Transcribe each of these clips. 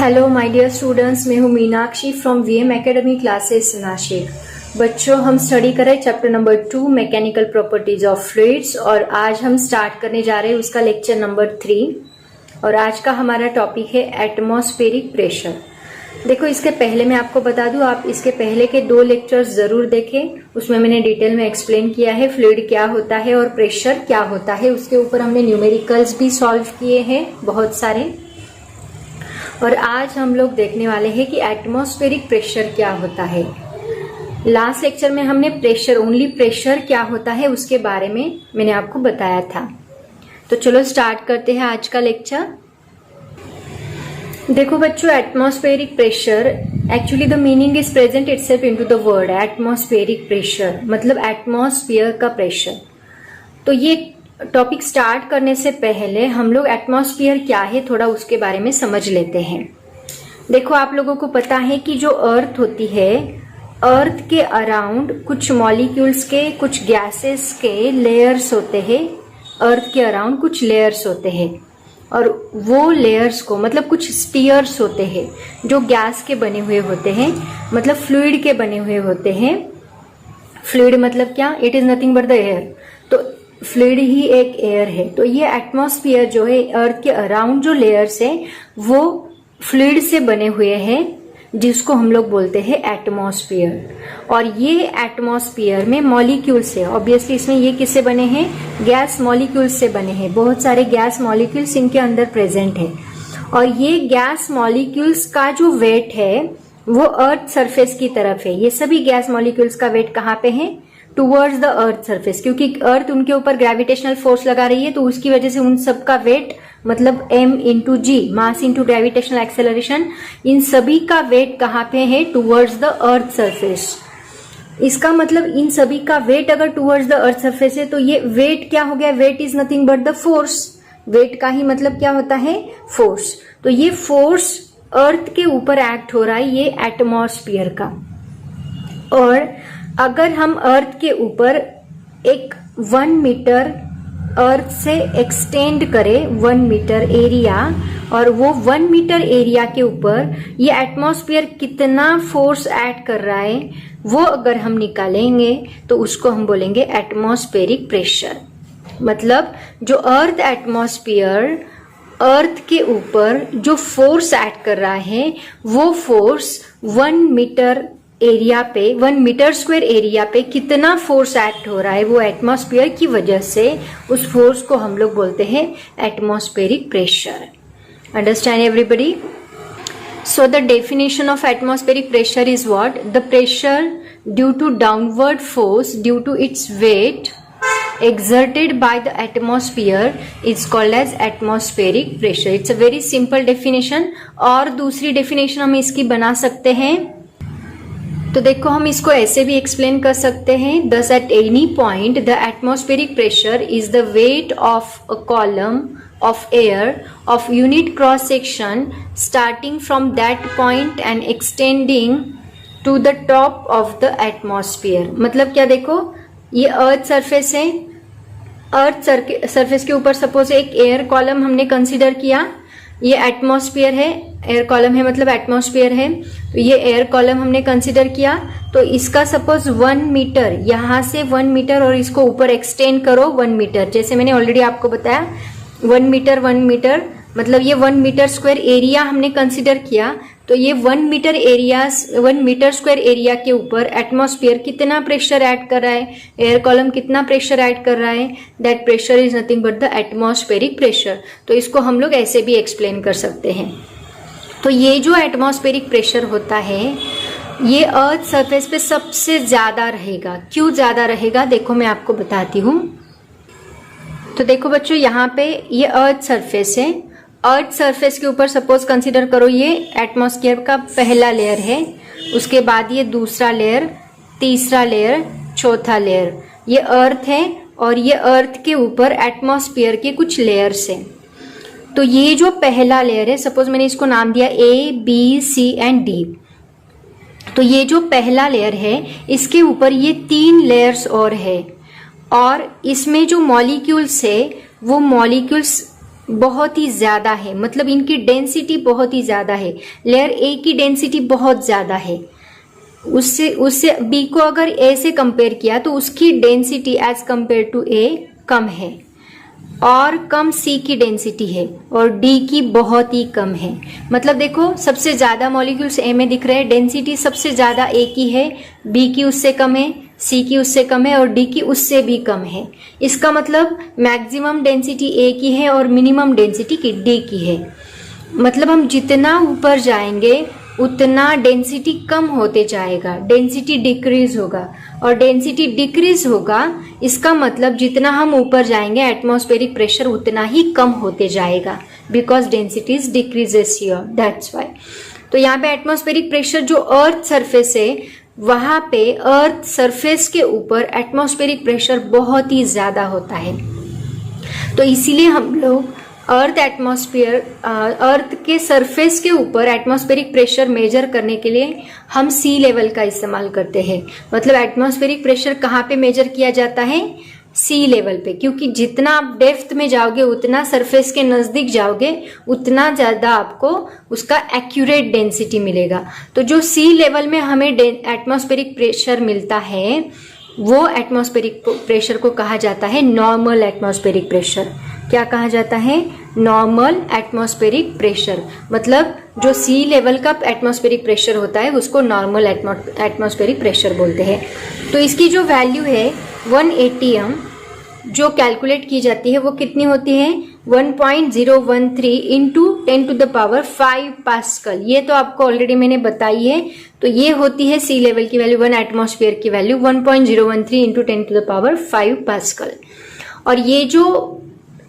Hello my dear students, मैं हूँ Meenakshi from VM academy classes Nashik. बच्चों, हम स्टडी कर रहे हैं chapter number 2 mechanical properties of fluids और आज हम स्टार्ट करने जा रहे हैं उसका लेक्चर नंबर 3 और आज का हमारा टॉपिक है एटमॉस्फेरिक प्रेशर। देखो, इसके पहले मैं आपको बता दूं, आप इसके पहले के 2 लेक्चर्स जरूर देखें। उसमें मैंने डिटेल में एक्सप्लेन किया है फ्लूइड क्या होता है और प्रेशर क्या होता है। उसके ऊपर हमने न्यूमेरिकल्स भी सॉल्व किए हैं बहुत सारे। और आज हम लोग देखने वाले हैं कि एटमॉस्फेरिक प्रेशर क्या होता है। लास्ट लेक्चर में हमने प्रेशर, ओनली प्रेशर क्या होता है उसके बारे में मैंने आपको बताया था। तो चलो स्टार्ट करते हैं आज का लेक्चर। देखो बच्चों, atmospheric pressure actually the meaning is present itself into the word atmospheric pressure, मतलब एटमॉस्फेयर का प्रेशर। तो ये टॉपिक स्टार्ट करने से पहले हम लोग एटमॉस्फेयर क्या है थोड़ा उसके बारे में समझ लेते हैं। देखो, आप लोगों को पता है कि जो अर्थ होती है, अर्थ के अराउंड कुछ मॉलिक्यूल्स के, कुछ गैसेस के लेयर्स होते हैं। अर्थ के अराउंड कुछ लेयर्स होते हैं और वो लेयर्स को, मतलब कुछ स्फीयर्स होते हैं जो गैस के बने हुए होते हैं, मतलब फ्लूइड के बने हुए होते हैं। फ्लूइड मतलब क्या? It is nothing but the air. तो फ्लूइड ही एक एयर है। तो ये एटमॉस्फेयर जो है, अर्थ के अराउंड जो लेयर्स है वो फ्लूइड से बने हुए हैं, जिसको हम लोग बोलते हैं एटमॉस्फेयर। और ये एटमॉस्फेयर में मॉलिक्यूल्स है। ऑब्वियसली इसमें ये किससे बने हैं? गैस मॉलिक्यूल्स से बने हैं। बहुत सारे गैस मॉलिक्यूल्स इनके अंदर प्रेजेंट है। और ये गैस मॉलिक्यूल्स का जो वेट है वो अर्थ सरफेस की तरफ है। ये सभी गैस मॉलिक्यूल्स का वेट कहाँ पे है? टुवर्ड्स द अर्थ सरफेस, क्योंकि अर्थ उनके ऊपर ग्रेविटेशनल फोर्स लगा रही है। तो उसकी वजह से उन सबका वेट, मतलब m इंटू जी, मास इंटू ग्रेविटेशनल एक्सेलरेशन, इन सभी का वेट कहाँ पे है? Towards the earth surface. इसका मतलब इन सभी का वेट अगर टुवर्ड्स द अर्थ सरफेस है तो ये वेट क्या हो गया? Weight is nothing but the force. Weight का ही मतलब क्या होता है? फोर्स। तो ये फोर्स अर्थ के ऊपर एक्ट हो रहा है, ये एटमॉस्फेयर का। और अगर हम अर्थ के ऊपर एक 1 मीटर अर्थ से एक्सटेंड करें, 1 मीटर एरिया, और वो 1 मीटर एरिया के ऊपर ये एटमॉस्फेयर कितना फोर्स ऐड कर रहा है वो अगर हम निकालेंगे तो उसको हम बोलेंगे एटमॉस्फेरिक प्रेशर। मतलब जो अर्थ एटमॉस्फेयर, अर्थ के ऊपर जो फोर्स ऐड कर रहा है वो फोर्स 1 मीटर एरिया पे, 1 मीटर स्क्वायर एरिया पे कितना फोर्स एक्ट हो रहा है, वो एटमॉस्फेयर की वजह से उस फोर्स को हम लोग बोलते हैं atmospheric pressure. Understand everybody? So the definition of atmospheric pressure is what? The pressure due to downward force due to its weight exerted by the atmosphere is called as atmospheric pressure. It's a very simple definition। और दूसरी definition हम इसकी बना सकते हैं। तो देखो, हम इसको ऐसे भी एक्सप्लेन कर सकते हैं। Thus at any point the atmospheric pressure is the weight of a column of air of unit cross section starting from that point and extending to the top of the atmosphere। मतलब क्या? देखो, ये earth surface है। Earth surface के ऊपर suppose एक air column हमने consider किया, ये एटमॉस्फेयर है। एयर कॉलम है मतलब एटमॉस्फेयर है। तो ये एयर कॉलम हमने कंसीडर किया, तो इसका सपोज 1 मीटर, यहां से 1 मीटर और इसको ऊपर एक्सटेंड करो 1 मीटर। जैसे मैंने ऑलरेडी आपको बताया, 1 मीटर मतलब ये 1 मीटर स्क्वायर एरिया हमने कंसीडर किया। तो ये 1 मीटर स्क्वायर एरिया के ऊपर एटमॉस्फेयर कितना प्रेशर ऐड कर रहा है, एयर कॉलम कितना प्रेशर ऐड कर रहा है, that pressure is nothing but the atmospheric pressure. तो इसको हम लोग ऐसे भी एक्सप्लेन कर सकते हैं। तो ये जो एटमॉस्फेरिक प्रेशर होता है ये अर्थ सरफेस पे सबसे ज्यादा रहेगा। क्यों ज्यादा रहेगा? देखो, मैं आपको बताती हूँ। तो देखो बच्चों, यहाँ पे ये अर्थ सरफेस है। अर्थ सरफेस के ऊपर सपोज कंसीडर करो ये एटमॉस्फेयर का पहला लेयर है, उसके बाद ये दूसरा लेयर, तीसरा लेयर, चौथा लेयर। ये अर्थ है और ये अर्थ के ऊपर एटमॉस्फेयर के कुछ लेयर्स हैं। तो ये जो पहला लेयर है, सपोज मैंने इसको नाम दिया A, B, C and D। तो ये जो पहला लेयर है इसके ऊपर ये 3 लेयर्स और है, और इसमें जो मॉलिक्यूल्स है वो मॉलिक्यूल्स बहुत ही ज्यादा है, मतलब इनकी डेंसिटी बहुत ही ज्यादा है। लेयर ए की डेंसिटी बहुत ज्यादा है, उससे बी को अगर ए से कंपेयर किया तो उसकी डेंसिटी एज कंपेयर टू ए कम है, और कम सी की डेंसिटी है, और डी की बहुत ही कम है। मतलब देखो सबसे ज्यादा मॉलिक्यूल्स ए में दिख रहे हैं, डेंसिटी सबसे ज्यादा ए की है, बी की उससे कम है, सी की उससे कम है, और डी की उससे भी कम है। इसका मतलब मैक्सिमम डेंसिटी ए की है और मिनिमम डेंसिटी की डी की है। मतलब हम जितना ऊपर जाएंगे उतना डेंसिटी कम होते जाएगा, डेंसिटी डिक्रीज होगा, और डेंसिटी डिक्रीज होगा इसका मतलब जितना हम ऊपर जाएंगे एटमॉस्फेरिक प्रेशर उतना ही कम होते जाएगा, because density is decreases here, that's why. तो यहाँ पे एटमॉस्फेरिक प्रेशर जो अर्थ सरफेस है वहां पे अर्थ सरफेस के ऊपर एटमॉस्फेरिक प्रेशर बहुत ही ज्यादा होता है। तो इसीलिए हम लोग अर्थ के सरफेस के ऊपर एटमॉस्फेरिक प्रेशर मेजर करने के लिए हम सी लेवल का इस्तेमाल करते हैं। मतलब एटमॉस्फेरिक प्रेशर कहाँ पे मेजर किया जाता है? सी लेवल पे, क्योंकि जितना आप डेप्थ में जाओगे उतना सरफेस के नजदीक जाओगे उतना ज्यादा आपको उसका एक्यूरेट डेंसिटी मिलेगा। तो जो सी लेवल में हमें एटमॉस्फेरिक प्रेशर मिलता है वो एटमॉस्फेरिक प्रेशर को कहा जाता है नॉर्मल एटमॉस्फेरिक प्रेशर। क्या कहा जाता है? Normal atmospheric pressure. मतलब जो सी लेवल का एटमॉस्फेरिक प्रेशर होता है उसको नॉर्मल एटमॉस्फेरिक प्रेशर बोलते हैं। तो इसकी जो वैल्यू है 1 atm जो कैलकुलेट की जाती है वो कितनी होती है? 1.013 इंटू 10⁵ पास्कल। ये तो आपको ऑलरेडी मैंने बताई है। तो ये होती है सी लेवल की वैल्यू, 1 एटमॉस्फेयर की वैल्यू 1.013 इंटू 10⁵ पास्कल। और ये जो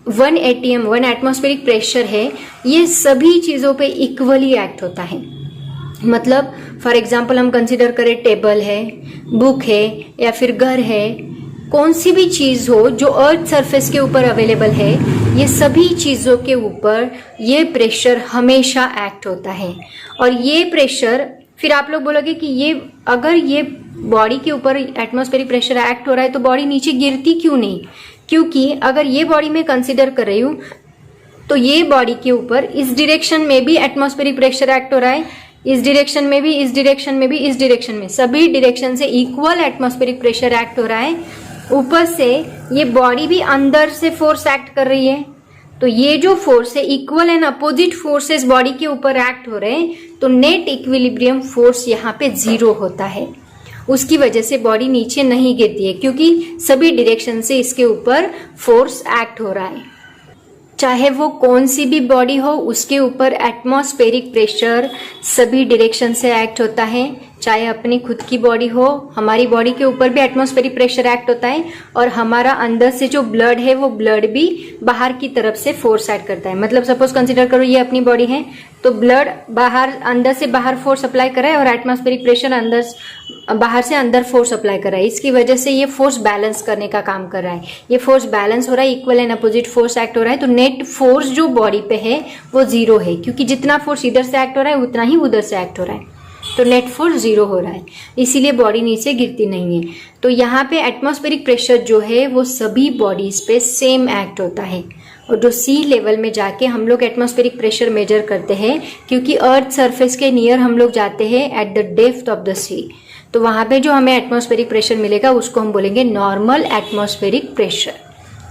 1 atm 1 एटमॉस्फेरिक प्रेशर है ये सभी चीजों पे इक्वली एक्ट होता है। मतलब फॉर एग्जाम्पल हम कंसिडर करें टेबल है, बुक है, या फिर घर है, कौन सी भी चीज हो जो अर्थ सरफेस के ऊपर अवेलेबल है, ये सभी चीजों के ऊपर ये प्रेशर हमेशा एक्ट होता है। और ये प्रेशर, फिर आप लोग बोलोगे कि ये अगर ये बॉडी के ऊपर एटमॉस्फेरिक प्रेशर एक्ट हो रहा है तो बॉडी नीचे गिरती क्यों नहीं? क्योंकि अगर ये बॉडी में कंसिडर कर रही हूं तो ये बॉडी के ऊपर इस डायरेक्शन में भी एटमॉस्फेरिक प्रेशर एक्ट हो रहा है, इस डायरेक्शन में भी, इस डायरेक्शन में भी, इस डायरेक्शन में, सभी डायरेक्शन से इक्वल एटमॉस्फेरिक प्रेशर एक्ट हो रहा है। ऊपर से ये बॉडी भी अंदर से फोर्स एक्ट कर रही है। तो ये जो फोर्स है equal and opposite forces body के ऊपर एक्ट हो रहे हैं, तो नेट इक्विलिब्रियम फोर्स यहाँ पे 0 होता है। उसकी वजह से बॉडी नीचे नहीं गिरती है, क्योंकि सभी डायरेक्शन से इसके ऊपर फोर्स एक्ट हो रहा है। चाहे वो कौन सी भी बॉडी हो उसके ऊपर एटमॉस्फेरिक प्रेशर सभी डायरेक्शन से एक्ट होता है। चाहे अपनी खुद की बॉडी हो, हमारी बॉडी के ऊपर भी एटमॉस्फेरिक प्रेशर एक्ट होता है, और हमारा अंदर से जो ब्लड है वो ब्लड भी बाहर की तरफ से फोर्स एक्ट करता है। मतलब सपोज कंसीडर करो ये अपनी बॉडी है, तो ब्लड बाहर, अंदर से बाहर फोर्स अप्लाई कर रहा है, और एटमॉस्फेरिक प्रेशर अंदर बाहर से अंदर फोर्स अप्लाई कर रहा है। इसकी वजह से ये फोर्स बैलेंस करने का काम कर रहा है। ये फोर्स बैलेंस हो रहा है, equal and opposite force act हो रहा है, तो नेट फोर्स जो बॉडी पे है वो 0 है, क्योंकि जितना फोर्स इधर से एक्ट हो रहा है उतना ही उधर से एक्ट हो रहा है। तो नेट फोर्स 0 हो रहा है, इसीलिए बॉडी नीचे गिरती नहीं है। तो यहाँ पे एटमॉस्फेरिक प्रेशर जो है वो सभी बॉडीज पे सेम एक्ट होता है। और जो सी लेवल में जाके हम लोग एटमॉस्फेरिक प्रेशर मेजर करते हैं, क्योंकि अर्थ सरफेस के नियर हम लोग जाते हैं at the depth of the sea, तो वहां पे जो हमें एटमॉस्फेरिक प्रेशर मिलेगा उसको हम बोलेंगे नॉर्मल एटमॉस्फेरिक प्रेशर,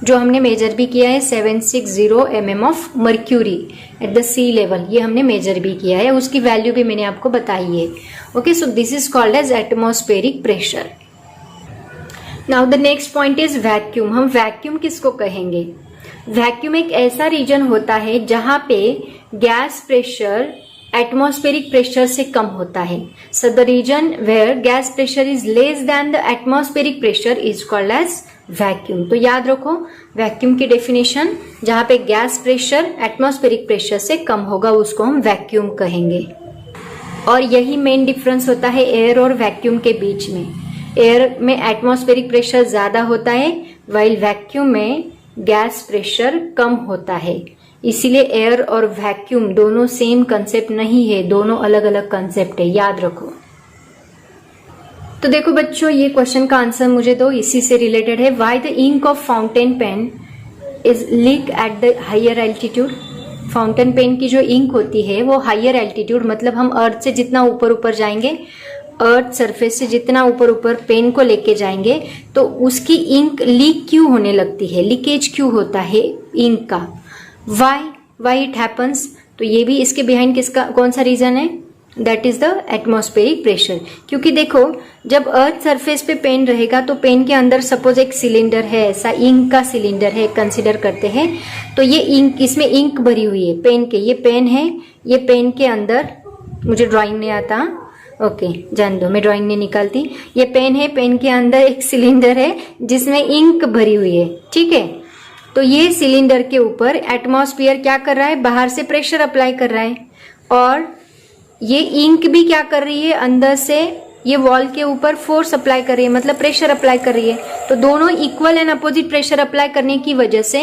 जो हमने मेजर भी किया है 760 mm of mercury at the sea level. ये हमने मेजर भी किया है, उसकी वैल्यू भी मैंने आपको बताई है। Okay, so this is called as atmospheric pressure. Now the next point is vacuum. हम वैक्यूम किसको कहेंगे? वैक्यूम एक ऐसा रीजन होता है जहां पे गैस प्रेशर एटमॉस्फेरिक प्रेशर से कम होता है। So the region where gas pressure is less than the atmospheric pressure is called as vacuum. तो याद रखो वैक्यूम की डेफिनेशन, जहां पे गैस प्रेशर एटमॉस्फेरिक प्रेशर से कम होगा उसको हम वैक्यूम कहेंगे। और यही मेन डिफरेंस होता है एयर और वैक्यूम के बीच में। एयर में एटमॉस्फेरिक प्रेशर ज्यादा होता है, वाइल वैक्यूम में गैस प्रेशर कम होता है। इसीलिए एयर और वैक्यूम दोनों सेम कंसेप्ट नहीं है, दोनों अलग अलग कंसेप्ट है, याद रखो। तो देखो बच्चों, ये क्वेश्चन का आंसर मुझे दो, इसी से रिलेटेड है। Why the ink of fountain pen is leak at the higher altitude. Fountain pen की जो इंक होती है वो हायर एल्टीट्यूड, मतलब हम अर्थ से जितना ऊपर ऊपर जाएंगे, अर्थ सरफेस से जितना ऊपर ऊपर पेन को लेके जाएंगे तो उसकी इंक लीक क्यों होने लगती है, लीकेज क्यों होता है इंक का, वाई इट हैपन्स। तो ये भी इसके बिहाइंड किसका कौन सा रीजन है, that is the atmospheric pressure. क्योंकि देखो जब अर्थ सरफेस पे पेन रहेगा तो पेन के अंदर सपोज एक सिलेंडर है, ऐसा इंक का सिलेंडर है कंसिडर करते हैं, तो ये इंक, इसमें इंक भरी हुई है पेन के, ये पेन है, ये पेन के अंदर, मुझे ड्राइंग नहीं आता, ओके जान दो, मैं ड्राइंग नहीं निकालती, ये पेन है, पेन के अंदर एक सिलेंडर है जिसमें इंक भरी हुई है, ठीक है। तो ये सिलेंडर के ऊपर एटमॉस्फेयर क्या कर रहा है, बाहर से प्रेशर अप्लाई कर रहा है, और ये इंक भी क्या कर रही है, अंदर से ये वॉल के ऊपर फोर्स अप्लाई कर रही है, मतलब प्रेशर अप्लाई कर रही है। तो दोनों equal and opposite pressure apply करने की वजह से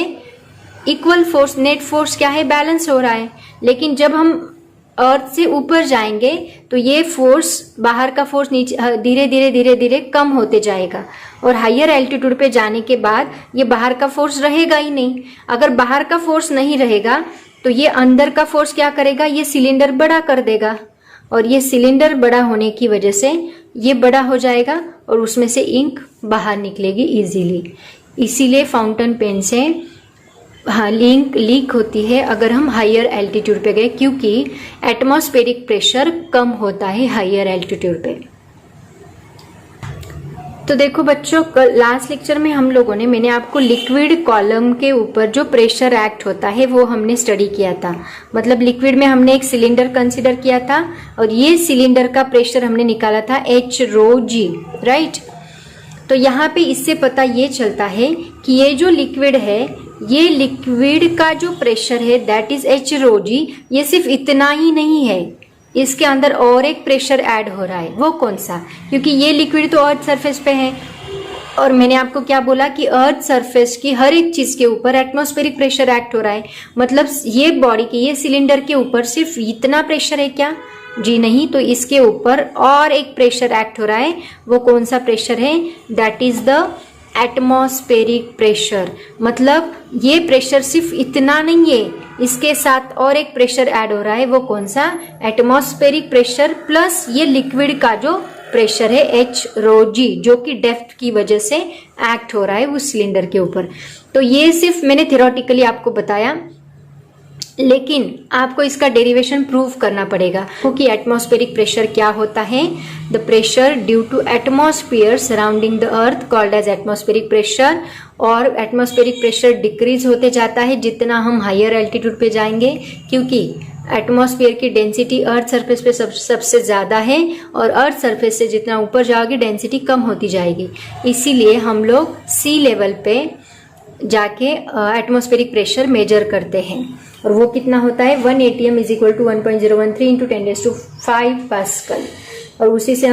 इक्वल फोर्स, नेट फोर्स क्या है, बैलेंस हो रहा है। लेकिन जब हम अर्थ से ऊपर जाएंगे तो ये फोर्स, बाहर का फोर्स नीचे धीरे धीरे कम होते जाएगा, और हायर एल्टीट्यूड पे जाने के बाद ये बाहर का फोर्स रहेगा ही नहीं। अगर बाहर का फोर्स नहीं रहेगा तो ये अंदर का फोर्स क्या करेगा, ये सिलेंडर बड़ा कर देगा, और ये सिलेंडर बड़ा होने की वजह से ये बड़ा हो जाएगा और उसमें से इंक बाहर निकलेगी इजीली। इसीलिए फाउंटेन पेन से इंक लीक होती है अगर हम हायर एल्टीट्यूड पे गए, क्योंकि एटमॉस्फेरिक प्रेशर कम होता है हायर एल्टीट्यूड पे। तो देखो बच्चों, लास्ट लेक्चर में हम लोगों ने, मैंने आपको लिक्विड कॉलम के ऊपर जो प्रेशर एक्ट होता है वो हमने स्टडी किया था। मतलब लिक्विड में हमने एक सिलेंडर कंसीडर किया था और ये सिलेंडर का प्रेशर हमने निकाला था H⍴G, राइट। तो यहाँ पे इससे पता ये चलता है कि ये जो लिक्विड है, ये लिक्विड का जो प्रेशर है दैट इज H⍴G, ये सिर्फ इतना ही नहीं है, इसके अंदर और एक प्रेशर ऐड हो रहा है। वो कौन सा, क्योंकि ये लिक्विड तो अर्थ सरफेस पे है, और मैंने आपको क्या बोला कि अर्थ सरफेस की हर एक चीज के ऊपर एटमॉस्फेरिक प्रेशर एक्ट हो रहा है। मतलब ये बॉडी के, ये सिलेंडर के ऊपर सिर्फ इतना प्रेशर है क्या, जी नहीं, तो इसके ऊपर और एक प्रेशर एक्ट हो रहा है। वो कौन सा प्रेशर है, that is the atmospheric pressure. मतलब ये प्रेशर सिर्फ इतना नहीं है, इसके साथ और एक प्रेशर ऐड हो रहा है। वो कौन सा, एटमॉस्फेरिक प्रेशर प्लस ये लिक्विड का जो प्रेशर है H⍴G, जो कि डेप्थ की वजह से एक्ट हो रहा है उस सिलेंडर के ऊपर। तो ये सिर्फ मैंने थ्योरेटिकली आपको बताया, लेकिन आपको इसका डेरिवेशन प्रूव करना पड़ेगा। क्योंकि एटमॉस्फेरिक प्रेशर क्या होता है, the pressure due to atmosphere surrounding the earth called as atmospheric pressure. और एटमॉस्फेरिक प्रेशर डिक्रीज होते जाता है जितना हम हायर एल्टीट्यूड पे जाएंगे, क्योंकि एटमॉस्फेयर की डेंसिटी अर्थ सरफेस पे सबसे ज्यादा है, और अर्थ सरफेस से जितना ऊपर जाओगे डेंसिटी कम होती जाएगी। इसीलिए हम लोग सी लेवल पे जाके एटमॉस्फेरिक प्रेशर मेजर करते हैं, और वो कितना होता है, 1 atm is equal to 1.013 into 10⁵ pascal. और उसी से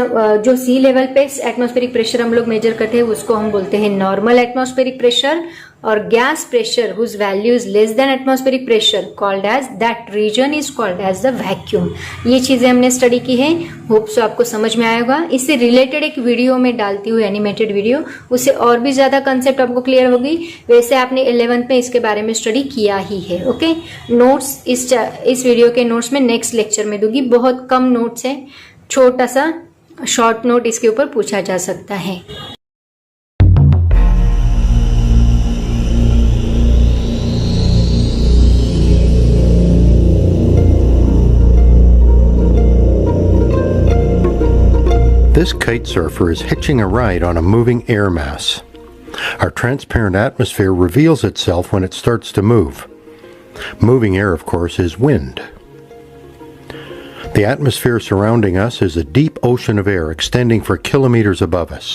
जो सी लेवल पे एटमॉस्फेरिक प्रेशर हम लोग मेजर करते हैं उसको हम बोलते हैं नॉर्मल एटमॉस्फेरिक प्रेशर। और gas pressure whose value is less than atmospheric pressure called as, that region is called as the vacuum. ये चीजें हमने स्टडी की है, होप सो आपको समझ में आएगा। इससे रिलेटेड एक वीडियो में डालती हूँ, एनिमेटेड वीडियो, उससे और भी ज्यादा कंसेप्ट आपको क्लियर होगी। वैसे आपने 11th में इसके बारे में स्टडी किया ही है, ओके। नोट्स इस वीडियो के नोट्स में नेक्स्ट लेक्चर में दूंगी, बहुत कम नोट्स है, छोटा सा शॉर्ट नोट इसके ऊपर पूछा जा सकता है। This kite surfer is hitching a ride on a moving air mass. Our transparent atmosphere reveals itself when it starts to move. Moving air, of course, is wind. The atmosphere surrounding us is a deep ocean of air extending for kilometers above us.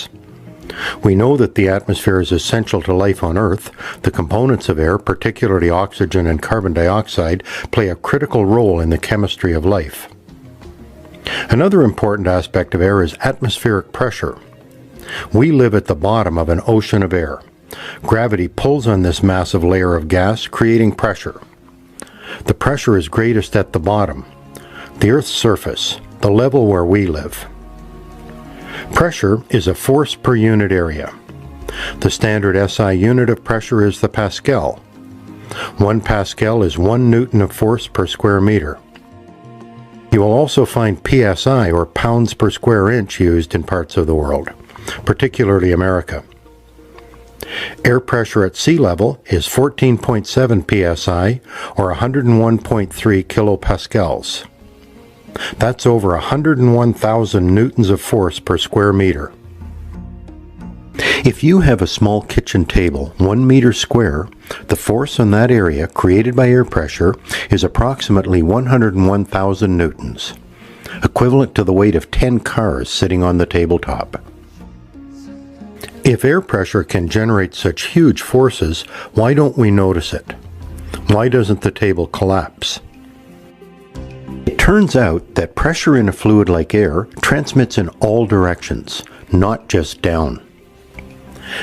We know that the atmosphere is essential to life on Earth. The components of air, particularly oxygen and carbon dioxide, play a critical role in the chemistry of life. Another important aspect of air is atmospheric pressure. We live at the bottom of an ocean of air. Gravity pulls on this massive layer of gas, creating pressure. The pressure is greatest at the bottom, the Earth's surface, the level where we live. Pressure is a force per unit area. The standard SI unit of pressure is the Pascal. 1 Pascal is 1 Newton of force per square meter. You will also find PSI, or pounds per square inch, used in parts of the world, particularly America. Air pressure at sea level is 14.7 psi, or 101.3 kilopascals. That's over 101,000 newtons of force per square meter. If you have a small kitchen table, 1 meter square, the force on that area created by air pressure is approximately 101,000 newtons, equivalent to the weight of 10 cars sitting on the tabletop. If air pressure can generate such huge forces, why don't we notice it? Why doesn't the table collapse? It turns out that pressure in a fluid like air transmits in all directions, not just down.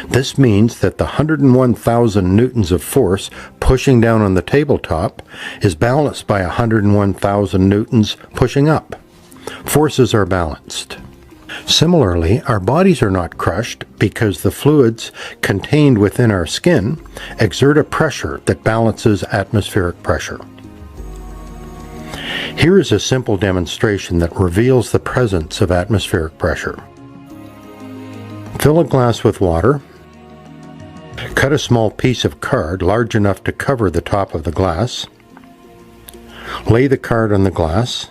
This means that the 101,000 newtons of force pushing down on the tabletop is balanced by 101,000 newtons pushing up. Forces are balanced. Similarly, our bodies are not crushed because the fluids contained within our skin exert a pressure that balances atmospheric pressure. Here is a simple demonstration that reveals the presence of atmospheric pressure. Fill a glass with water. Cut a small piece of card large enough to cover the top of the glass. Lay the card on the glass.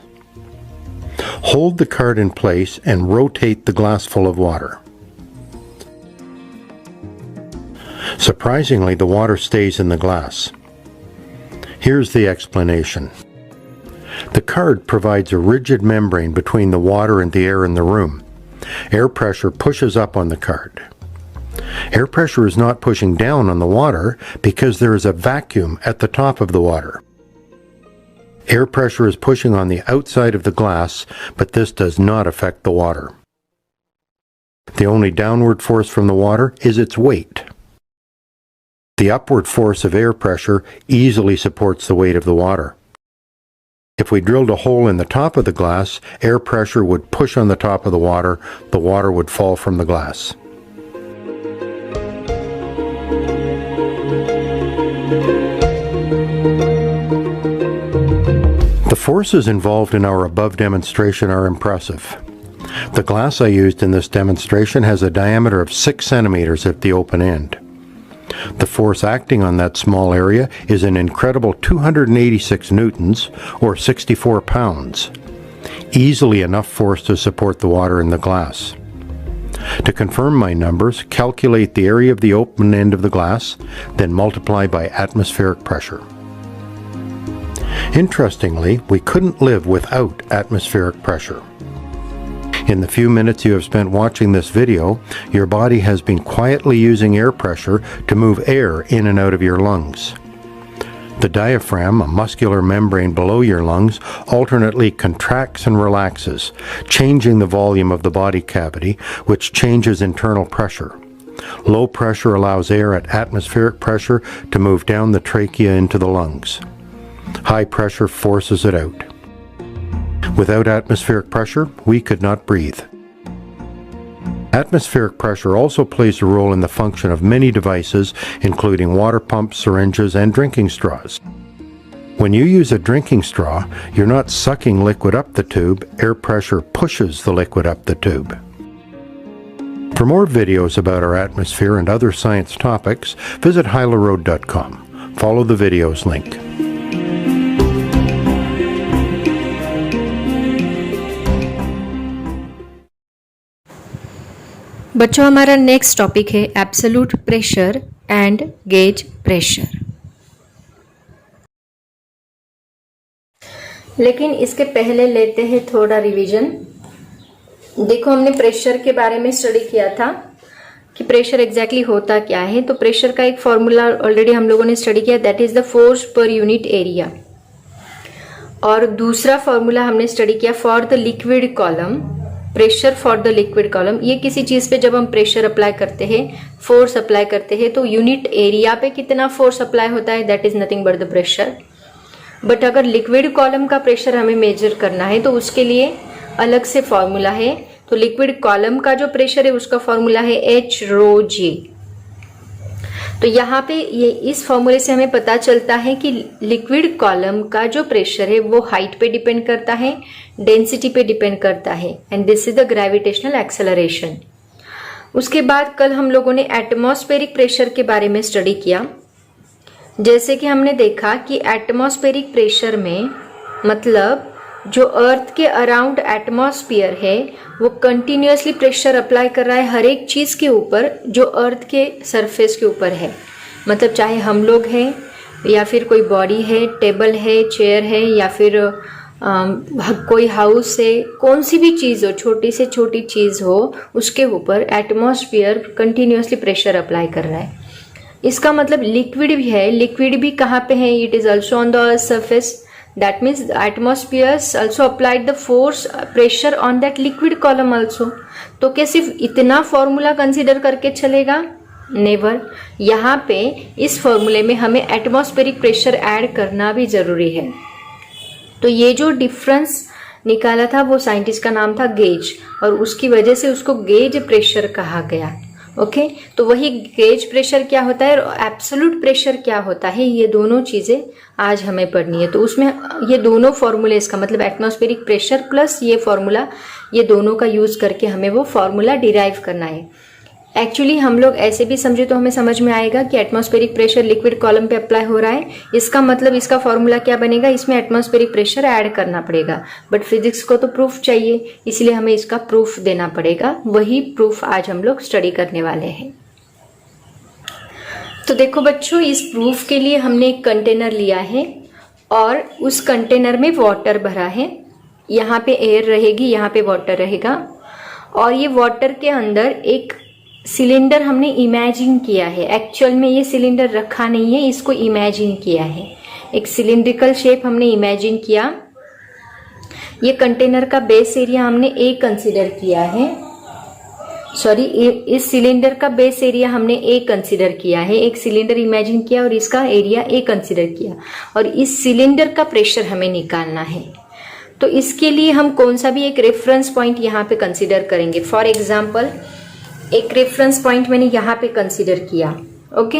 Hold the card in place and rotate the glass full of water. Surprisingly, the water stays in the glass. Here's the explanation. The card provides a rigid membrane between the water and the air in the room. Air pressure pushes up on the card. Air pressure is not pushing down on the water because there is a vacuum at the top of the water. Air pressure is pushing on the outside of the glass, but this does not affect the water. The only downward force from the water is its weight. The upward force of air pressure easily supports the weight of the water. If we drilled a hole in the top of the glass, air pressure would push on the top of the water would fall from the glass. The forces involved in our above demonstration are impressive. The glass I used in this demonstration has a diameter of 6 centimeters at the open end. The force acting on that small area is an incredible 286 newtons, or 64 pounds. Easily enough force to support the water in the glass. To confirm my numbers, calculate the area of the open end of the glass, then multiply by atmospheric pressure. Interestingly, we couldn't live without atmospheric pressure. In the few minutes you have spent watching this video, your body has been quietly using air pressure to move air in and out of your lungs. The diaphragm, a muscular membrane below your lungs, alternately contracts and relaxes, changing the volume of the body cavity, which changes internal pressure. Low pressure allows air at atmospheric pressure to move down the trachea into the lungs. High pressure forces it out. Without atmospheric pressure, we could not breathe. Atmospheric pressure also plays a role in the function of many devices, including water pumps, syringes, and drinking straws. When you use a drinking straw, you're not sucking liquid up the tube, air pressure pushes the liquid up the tube. For more videos about our atmosphere and other science topics, visit hylaroad.com. Follow the videos link. बच्चों, हमारा next topic है absolute pressure and gauge pressure. लेकिन इसके पहले लेते हैं थोड़ा revision. देखो, हमने प्रेशर के बारे में स्टडी किया था कि प्रेशर एग्जैक्टली होता क्या है। तो प्रेशर का एक फॉर्मूला ऑलरेडी हम लोगों ने स्टडी किया, that is the force per unit area. और दूसरा फॉर्मूला हमने स्टडी किया for the liquid column, pressure for the liquid column. ये किसी चीज पे जब हम प्रेशर अप्लाई करते हैं, फोर्स अप्लाई करते हैं, तो यूनिट एरिया पे कितना फोर्स अप्लाई होता है, that is nothing but the pressure. But अगर लिक्विड कॉलम का प्रेशर हमें मेजर करना है तो उसके लिए अलग से फॉर्मूला है। तो लिक्विड कॉलम का जो प्रेशर है उसका फॉर्मूला है H ρg। तो यहाँ पे ये इस फॉर्मूले से हमें पता चलता है कि लिक्विड कॉलम का जो प्रेशर है वो हाइट पे डिपेंड करता है, डेंसिटी पे डिपेंड करता है, and this is the gravitational acceleration. उसके बाद कल हम लोगों ने एटमॉस्फेरिक प्रेशर के बारे में स्टडी किया। जैसे कि हमने देखा कि एटमॉस्फेरिक प्रेशर में मतलब जो अर्थ के अराउंड एटमॉस्फेयर है वो कंटिन्यूअसली प्रेशर अप्लाई कर रहा है हर एक चीज के ऊपर जो अर्थ के सरफेस के ऊपर है। मतलब चाहे हम लोग हैं या फिर कोई बॉडी है, टेबल है, चेयर है, या फिर कोई हाउस है, कौन सी भी चीज हो, छोटी से छोटी चीज हो, उसके ऊपर एटमॉस्फेयर कंटिन्यूअसली प्रेशर अप्लाई कर रहा है। इसका मतलब लिक्विड भी है, लिक्विड भी कहाँ पे है, it is also on the earth surface. That means the atmosphere also applied the force pressure on that liquid column also। तो क्या सिर्फ इतना फॉर्मूला कंसीडर करके चलेगा? नेवर। यहाँ पे इस फॉर्मूले में हमें एटमॉस्फेरिक प्रेशर ऐड करना भी जरूरी है। तो ये जो डिफरेंस निकाला था वो साइंटिस्ट का नाम था गेज, और उसकी वजह से उसको गेज प्रेशर कहा गया। ओके तो वही गेज प्रेशर क्या होता है और एब्सोल्यूट प्रेशर क्या होता है, ये दोनों चीजें आज हमें पढ़नी है। तो उसमें ये दोनों फॉर्मूले, इसका मतलब एटमॉस्फेरिक प्रेशर प्लस ये फॉर्मूला, ये दोनों का यूज करके हमें वो फॉर्मूला डिराइव करना है। एक्चुअली हम लोग ऐसे भी समझे तो हमें समझ में आएगा कि एटमॉस्फेरिक प्रेशर लिक्विड कॉलम पे अप्लाई हो रहा है, इसका मतलब इसका फॉर्मूला क्या बनेगा, इसमें एटमॉस्फेरिक प्रेशर ऐड करना पड़ेगा। बट फिजिक्स को तो प्रूफ चाहिए, इसलिए हमें इसका प्रूफ देना पड़ेगा। वही प्रूफ आज हम लोग स्टडी करने वाले हैं। तो देखो बच्चों, इस प्रूफ के लिए हमने एक कंटेनर लिया है और उस कंटेनर में वाटर भरा है। यहाँ पे एयर रहेगी, यहाँ पे वाटर रहेगा, और ये वाटर के अंदर एक सिलेंडर हमने इमेजिन किया है। एक्चुअल में ये सिलेंडर रखा नहीं है, इसको इमेजिन किया है। एक सिलिंड्रिकल शेप हमने इमेजिन किया। ये कंटेनर का बेस एरिया हमने ए कंसीडर किया है, सॉरी इस सिलेंडर का बेस एरिया हमने ए कंसीडर किया है। एक सिलेंडर इमेजिन किया और इसका एरिया ए कंसीडर किया, और इस सिलेंडर का प्रेशर हमें निकालना है। तो इसके लिए हम कौन सा भी एक रेफरेंस पॉइंट यहाँ पे कंसीडर करेंगे। फॉर एग्जाम्पल एक रेफरेंस पॉइंट मैंने यहाँ पे कंसीडर किया, ओके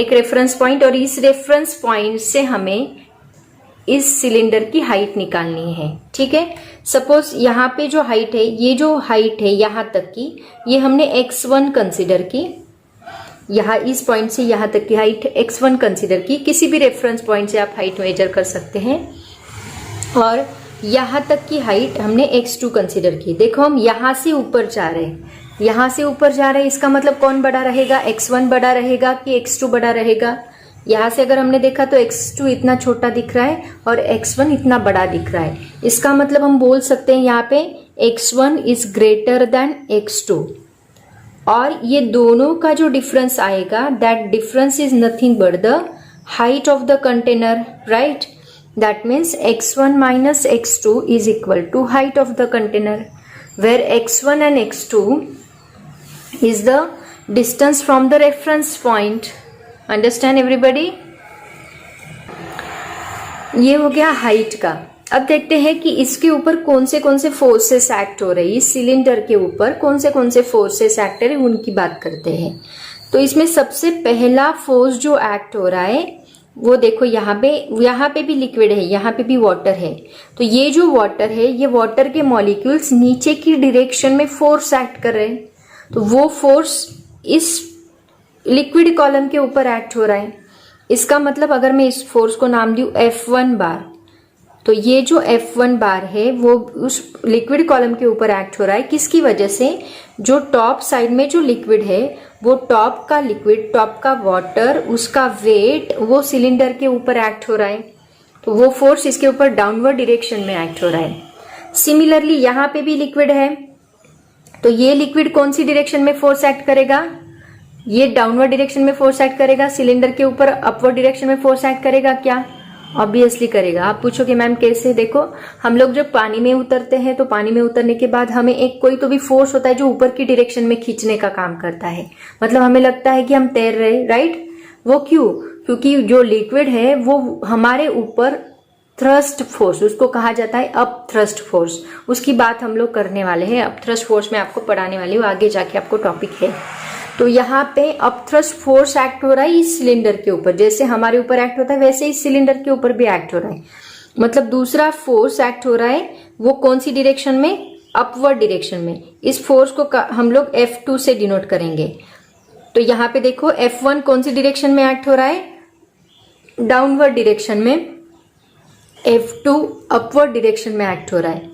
एक रेफरेंस पॉइंट, और इस रेफरेंस पॉइंट से हमें इस सिलेंडर की हाइट निकालनी है। ठीक है, सपोज यहाँ पे जो हाइट है, ये जो हाइट है यहाँ तक की, ये हमने x1 कंसीडर की। यहाँ इस पॉइंट से यहाँ तक की हाइट x1 कंसीडर की। किसी भी रेफरेंस पॉइंट से आप हाइट मेजर कर सकते हैं। और यहाँ तक की हाइट हमने x2 कंसीडर की। देखो हम यहाँ से ऊपर जा रहे हैं, यहाँ से ऊपर जा रहे हैं, इसका मतलब कौन बड़ा रहेगा, x1 बड़ा रहेगा कि x2 बड़ा रहेगा। यहाँ से अगर हमने देखा तो x2 इतना छोटा दिख रहा है और x1 इतना बड़ा दिख रहा है। इसका मतलब हम बोल सकते हैं यहाँ पे x1 is greater than x2, और ये दोनों का जो डिफरेंस आएगा, that difference is nothing but the height of the container, right. That means x1 minus x2 is equal to height of the container, where x1 and x2 is the distance from the reference point। Understand everybody? ये हो गया height का। अब देखते हैं कि इसके ऊपर कौन से फोर्सेस एक्ट हो रहे हैं, इस सिलेंडर के ऊपर कौन से फोर्सेस एक्ट हो रहे हैं, उनकी बात करते हैं। तो इसमें सबसे पहला फोर्स जो एक्ट हो रहा है वो देखो, यहाँ पे भी लिक्विड है, यहाँ पे भी वाटर है। तो ये जो वाटर है, ये वाटर के मॉलिक्यूल्स नीचे की डायरेक्शन में फोर्स एक्ट कर रहे हैं। तो वो फोर्स इस लिक्विड कॉलम के ऊपर एक्ट हो रहा है। इसका मतलब अगर मैं इस फोर्स को नाम दूं F1 बार, तो ये जो F1 बार है वो उस लिक्विड कॉलम के ऊपर एक्ट हो रहा है। किसकी वजह से, जो टॉप साइड में जो लिक्विड है, वो टॉप का लिक्विड, टॉप का वाटर, उसका वेट वो सिलेंडर के ऊपर एक्ट हो रहा है। तो वो फोर्स इसके ऊपर डाउनवर्ड डायरेक्शन में एक्ट हो रहा है। सिमिलरली यहाँ पे भी लिक्विड है, तो ये लिक्विड कौन सी डायरेक्शन में फोर्स एक्ट करेगा, ये डाउनवर्ड डायरेक्शन में फोर्स एक्ट करेगा। सिलेंडर के ऊपर अपवर्ड डायरेक्शन में फोर्स एक्ट करेगा क्या, ऑब्वियसली करेगा। आप पूछोगे मैम कैसे, देखो हम लोग जब पानी में उतरते हैं तो पानी में उतरने के बाद हमें एक कोई तो भी फोर्स होता है जो ऊपर की डायरेक्शन में खींचने का काम करता है। मतलब हमें लगता है कि हम तैर रहे, राइट। वो क्यों, क्योंकि जो लिक्विड है वो हमारे ऊपर थ्रस्ट फोर्स, उसको कहा जाता है अप थ्रस्ट फोर्स। उसकी बात हम लोग करने वाले हैं। अप थ्रस्ट फोर्स में आपको पढ़ाने वाली हूँ, आगे जाके आपको टॉपिक है। तो यहाँ पे अपथ्रस्ट फोर्स एक्ट हो रहा है इस सिलेंडर के ऊपर, जैसे हमारे ऊपर एक्ट होता है वैसे इस सिलेंडर के ऊपर भी एक्ट हो रहा है। मतलब दूसरा फोर्स एक्ट हो रहा है, वो कौन सी डायरेक्शन में, अपवर्ड डायरेक्शन में। इस फोर्स को हम लोग F2 से डिनोट करेंगे। तो यहाँ पे देखो F1 कौन सी डायरेक्शन में एक्ट हो रहा है, डाउनवर्ड डायरेक्शन में। F2 अपवर्ड डायरेक्शन में एक्ट हो रहा है।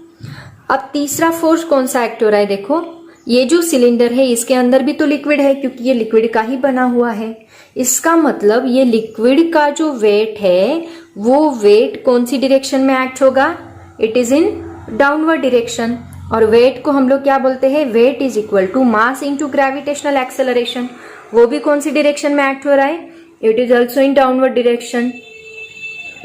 अब तीसरा फोर्स कौन सा एक्ट हो रहा है, देखो ये जो सिलेंडर है इसके अंदर भी तो लिक्विड है, क्योंकि ये लिक्विड का ही बना हुआ है। इसका मतलब ये लिक्विड का जो वेट है वो वेट कौन सी डायरेक्शन में एक्ट होगा, it is in downward direction. और वेट को हम लोग क्या बोलते हैं, weight is equal to mass into gravitational acceleration. वो भी कौन सी डायरेक्शन में एक्ट हो रहा है, it is also in downward direction.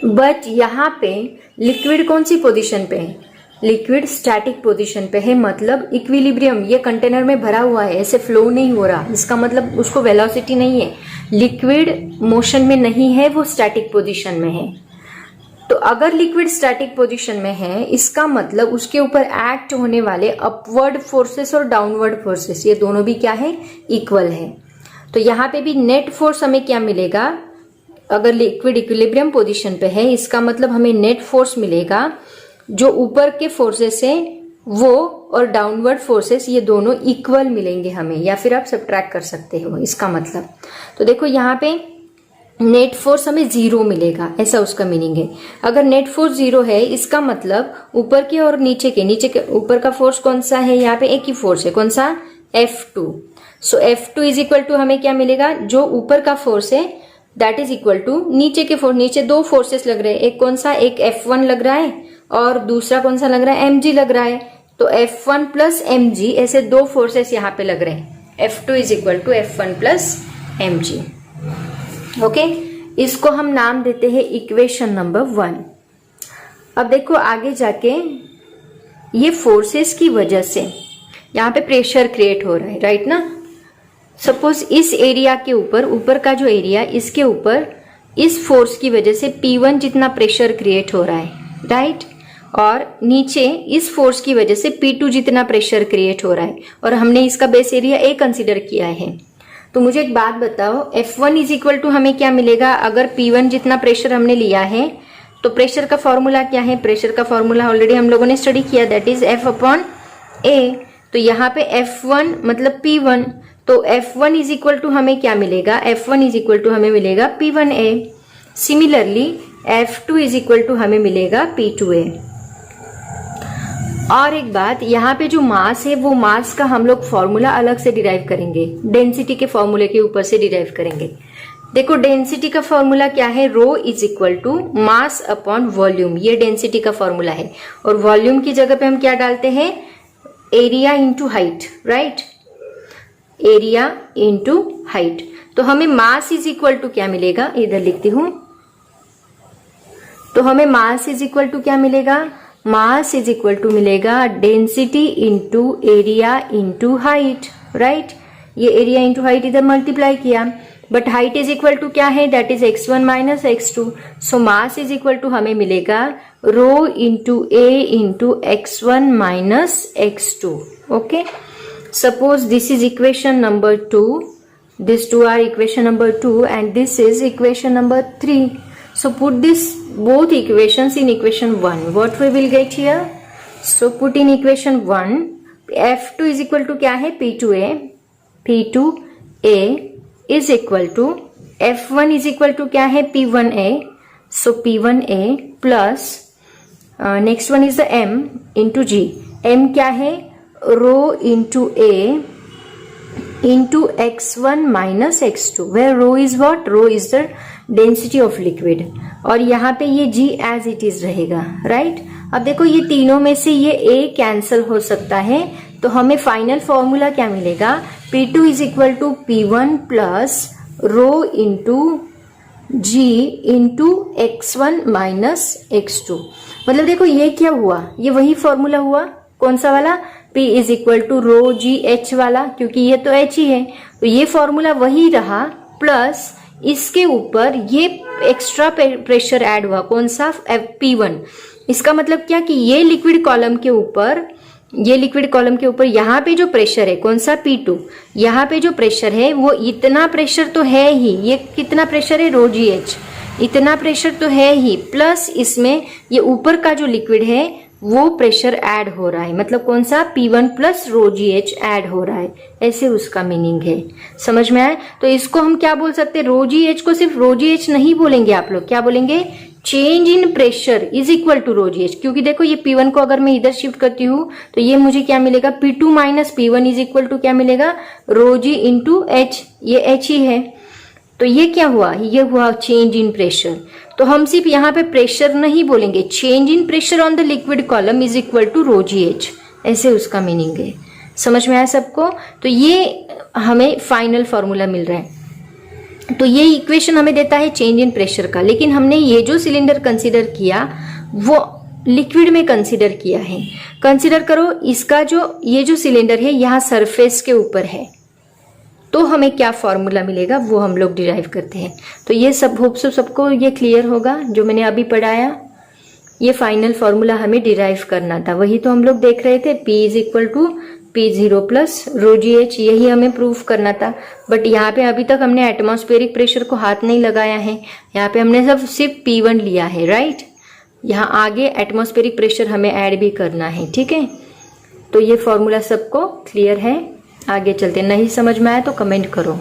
But यहाँ पे लिक्विड कौन सी पोजीशन पे है, लिक्विड स्टैटिक पोजीशन पे है। मतलब इक्विलिब्रियम, ये कंटेनर में भरा हुआ है, ऐसे फ्लो नहीं हो रहा, इसका मतलब उसको वेलोसिटी नहीं है, लिक्विड मोशन में नहीं है, वो स्टैटिक पोजीशन में है। तो अगर लिक्विड स्टैटिक पोजीशन में है, इसका मतलब उसके ऊपर एक्ट होने वाले अपवर्ड फोर्सेस और डाउनवर्ड फोर्सेस ये दोनों भी क्या है, इक्वल है। तो यहाँ पे भी नेट फोर्स हमें क्या मिलेगा, अगर लिक्विड इक्विलिब्रियम पोजीशन पे है, इसका मतलब हमें नेट फोर्स मिलेगा जो ऊपर के फोर्सेस है वो और डाउनवर्ड फोर्सेस ये दोनों इक्वल मिलेंगे हमें, या फिर आप सब्ट्रैक्ट कर सकते हो इसका मतलब। तो देखो यहाँ पे नेट फोर्स हमें 0 मिलेगा, ऐसा उसका मीनिंग है। अगर नेट फोर्स 0 है, इसका मतलब ऊपर के और नीचे के ऊपर का फोर्स कौन सा है, यहाँ पे एक ही फोर्स है, कौन सा, F2। So F2 is equal to हमें क्या मिलेगा, जो ऊपर का फोर्स है दैट इज इक्वल टू नीचे के फोर्स। नीचे दो फोर्सेस लग रहे हैं, एक कौन सा, एक F1 लग रहा है और दूसरा कौन सा लग रहा है, mg लग रहा है। तो F1 प्लस mg, ऐसे दो फोर्सेस यहाँ पे लग रहे हैं। F2 is equal to F1 plus mg। Okay, इसको हम नाम देते हैं इक्वेशन नंबर 1। अब देखो आगे जाके ये फोर्सेस की वजह से यहाँ पे प्रेशर क्रिएट हो रहा है, राइट ना। सपोज इस एरिया के ऊपर का जो एरिया, इसके ऊपर इस फोर्स की वजह से P1 जितना प्रेशर क्रिएट हो रहा है, राइट। और नीचे इस फोर्स की वजह से P2 जितना प्रेशर क्रिएट हो रहा है, और हमने इसका बेस एरिया A कंसीडर किया है। तो मुझे एक बात बताओ, F1 इज इक्वल टू हमें क्या मिलेगा, अगर P1 जितना प्रेशर हमने लिया है तो प्रेशर का फॉर्मूला क्या है, प्रेशर का फॉर्मूला ऑलरेडी हम लोगों ने स्टडी किया, that is F upon A। तो यहाँ पे F1 मतलब P1, तो F1 इज इक्वल टू हमें क्या मिलेगा, F1 इज इक्वल टू हमें मिलेगा P1A। Similarly F2 is equal to हमें मिलेगा P2A। और एक बात, यहाँ पे जो मास है वो मास का हम लोग फॉर्मूला अलग से डिराइव करेंगे, डेंसिटी के फॉर्मूले के ऊपर से डिराइव करेंगे। देखो डेंसिटी का फॉर्मूला क्या है, rho is equal to mass upon volume, ये डेंसिटी का फॉर्मूला है। और वॉल्यूम की जगह पे हम क्या डालते हैं, area into height, right, area into height. तो हमें मास इज इक्वल टू क्या मिलेगा, इधर लिखती हूं। तो हमें मास इज इक्वल टू क्या मिलेगा, मास इज इक्वल टू मिलेगा density into area into height, right. ये एरिया इंटू हाइट इधर मल्टीप्लाई किया, but height is equal to क्या है, that is x1 minus x2। So mass is equal to हमें मिलेगा rho into A into x1 minus x2। Okay, suppose this is equation number 2, these two are equation number 2 and this is equation number 3. So put this both equations in equation 1. What we will get here? So put in equation 1, F2 is equal to क्या है, P2A. P2A is equal to F1 is equal to क्या है, P1A. So P1A plus next one is the M into G. M क्या है, rho into A into x1 minus x2, where rho is what, rho is the density of liquid, और यहाँ पे ये g as it is रहेगा, right. अब देखो ये तीनों में से ये a कैंसल हो सकता है, तो हमें फाइनल फॉर्मूला क्या मिलेगा, P2 is equal to P1 plus rho into g into x1 minus x2। मतलब देखो ये क्या हुआ, ये वही फॉर्मूला हुआ, कौन सा वाला, P is equal to rho G H वाला, क्योंकि ये तो H ही है, तो ये फॉर्मूला वही रहा, प्लस इसके ऊपर ये एक्स्ट्रा प्रेशर ऐड हुआ, कौन सा, P1। इसका मतलब क्या कि ये लिक्विड कॉलम के ऊपर ये लिक्विड कॉलम के ऊपर यहाँ पे जो प्रेशर है, कौन सा P2, यहाँ पे जो प्रेशर है वो इतना प्रेशर तो है ही, ये कितना प्रेशर है ρGH, इतना प्रेशर तो है ही, प्लस इसमें ये ऊपर का जो लिक्विड है वो प्रेशर ऐड हो रहा है, मतलब कौन सा P1 प्लस ρGH ऐड हो रहा है, ऐसे उसका मीनिंग है। समझ में आया? तो इसको हम क्या बोल सकते हैं, ρGH को सिर्फ ρGH नहीं बोलेंगे आप लोग, क्या बोलेंगे, change in pressure is equal to ρGH, क्योंकि देखो ये P1 को अगर मैं इधर शिफ्ट करती हूँ तो ये मुझे क्या मिलेगा, P2 minus P1 is equal to क्या मिलेगा, ρG इंटू H, ये H ही है। तो ये क्या हुआ, ये हुआ चेंज इन प्रेशर। तो हम सिर्फ यहाँ पे प्रेशर नहीं बोलेंगे, change in pressure on the liquid column is equal to ρGH, ऐसे उसका मीनिंग है। समझ में आया सबको? तो ये हमें फाइनल फॉर्मूला मिल रहा है। तो ये इक्वेशन हमें देता है चेंज इन प्रेशर का, लेकिन हमने ये जो सिलेंडर कंसीडर किया वो लिक्विड में कंसीडर किया है। कंसीडर करो इसका जो ये जो सिलेंडर है यहाँ सरफेस के ऊपर है, तो हमें क्या फॉर्मूला मिलेगा वो हम लोग डिराइव करते हैं। तो ये सब होप सो सबको ये क्लियर होगा जो मैंने अभी पढ़ाया। ये फाइनल फॉर्मूला हमें डिराइव करना था, वही तो हम लोग देख रहे थे, P is equal to P0 plus ρGH, यही हमें प्रूफ करना था। बट यहाँ पे अभी तक हमने एटमॉस्फेरिक प्रेशर को हाथ नहीं लगाया है, यहाँ पे हमने सिर्फ P1 लिया है, राइट। यहाँ आगे एटमॉस्फेरिक प्रेशर हमें ऐड भी करना है, ठीक है। तो ये फॉर्मूला सबको क्लियर है, आगे चलते। नहीं समझ में आया तो कमेंट करो।